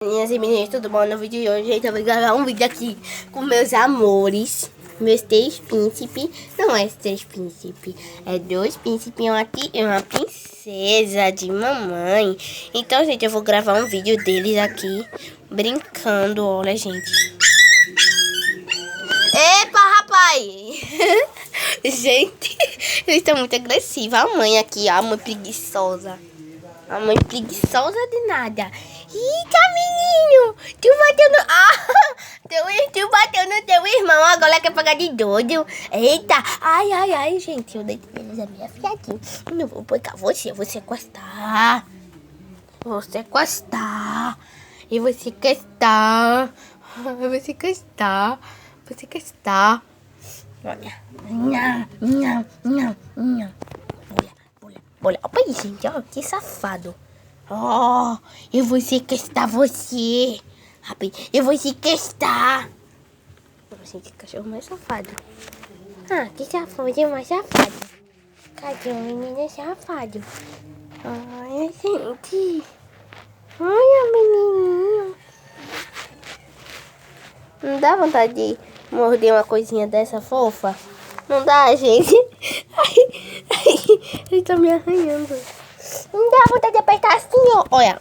Meninas e meninos, tudo bom? No vídeo de hoje, gente, eu vou gravar um vídeo aqui com meus amores, meus 3 príncipes. Não é 3 príncipes, é 2 príncipes e uma princesa de mamãe. Então, gente, eu vou gravar um vídeo deles aqui, brincando, olha, gente. Epa, rapaz! Gente, eles estão muito agressivos. A mãe aqui, ó, a mãe preguiçosa. A mãe preguiçosa de nada. Eita, menino! Tu bateu no... tu bateu no teu irmão, agora quer pagar de doido. Eita! Ai, gente. Eu deitei eles a minha fiadinha. Não vou pegar você, eu vou sequestrar. Vou sequestrar. E vou sequestrar. Eu vou sequestrar. Vou sequestrar. Olha. Olha aí, gente, ó, que safado. Ó, eu vou sequestrar você. Eu vou sequestrar. Gente, que cachorro mais safado. Que safado, mais safado. Cadê o menino safado? Olha, gente. Olha, menininho. Não dá vontade de morder uma coisinha dessa fofa? Não dá, gente? Ele tá me arranhando. Não dá vontade de apertar assim, ó. Olha.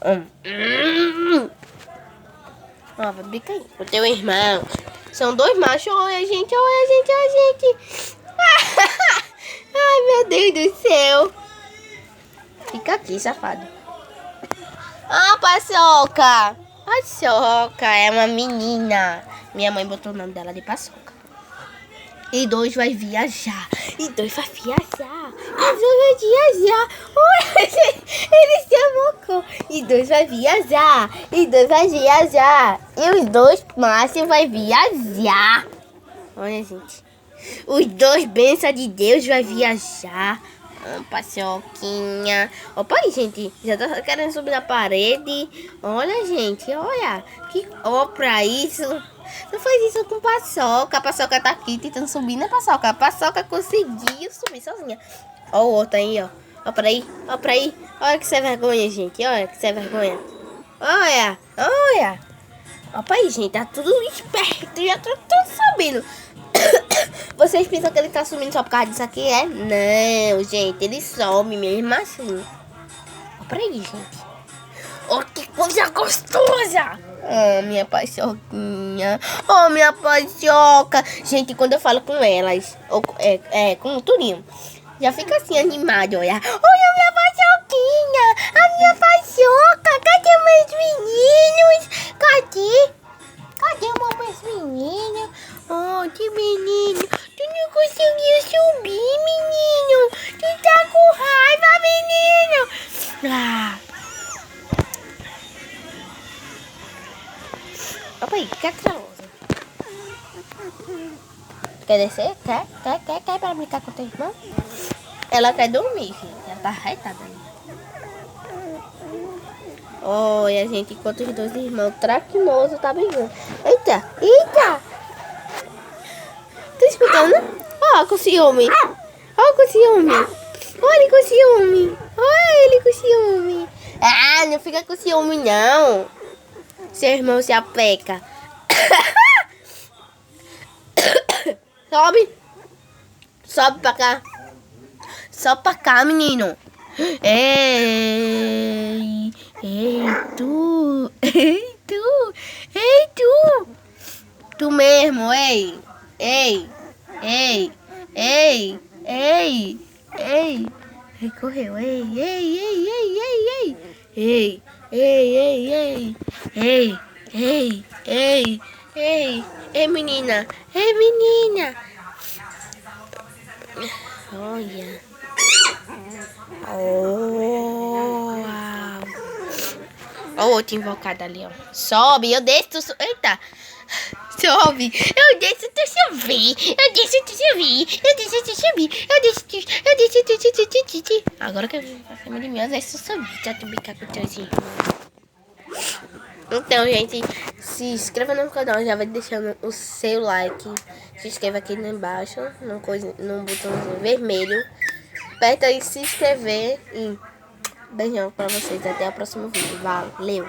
Ó, vai brincar aí. O teu irmão. São 2 machos. Olha, gente. Ai, meu Deus do céu. Fica aqui, safado. Paçoca. Paçoca é uma menina. Minha mãe botou o nome dela de Paçoca. E 2 vai viajar. E 2 vai viajar. Olha, ele se amocou. E 2 vai viajar. E 2 vai viajar. E os 2 machos vai viajar. Olha, gente. Os 2 bênçãos de Deus vai viajar. Paçoquinha. Opa aí, gente. Já tá querendo subir na parede. Olha, gente. Olha. Ó pra isso. Não faz isso com Paçoca. A Paçoca tá aqui tentando subir, né, Paçoca? A Paçoca conseguiu subir sozinha. Ó o outro aí, ó. Ó pra aí. Olha que você é vergonha, gente. Olha que você é vergonha. Olha. Ó pra aí, gente. Tá tudo esperto. Já tô tudo sabendo. Vocês pensam que ele tá sumindo só por causa disso aqui, é? Não, gente. Ele some mesmo assim. Ó pra aí, gente. Oh, que coisa gostosa! Oh, minha paçoquinha. Oh, minha paçoca. Gente, quando eu falo com elas, com o Turinho, já fica assim animado, olha. Olha, minha paçoquinha. A minha paçoca. Cadê meus meninos? Cadê meus meninos? Oh, que menino. Tu não conseguiu subir, menino. Tu tá com raiva, menino. Opa aí, que atrausa. Quer descer? Quer pra brincar com teu irmão? Ela quer dormir, filho. Ela tá arretada ali. Olha, gente, enquanto os 2 irmãos traquinosos tá brigando. Eita! Tá escutando? Ó, com ciúme. Ó, com ciúme. Olha ele com ciúme. Olha ele com ciúme. Não fica com ciúme, não. Seu irmão se apeca. Sobe pra cá. Sobe pra cá, menino. Ei, tu. Tu mesmo, ei. Ele correu, Ei, menina. Olha. Ó o outro invocado ali, ó. Sobe, eu desço, tu... Eita. Sobe, eu desço, tu subir. Agora que eu vim pra cima de mim, eu desço, subir. Já te brincar com o teuzinho. Então, gente, se inscreva no canal, já vai deixando o seu like. Se inscreva aqui embaixo, no botãozinho vermelho. Aperta aí se inscrever e beijão pra vocês. Até o próximo vídeo. Valeu!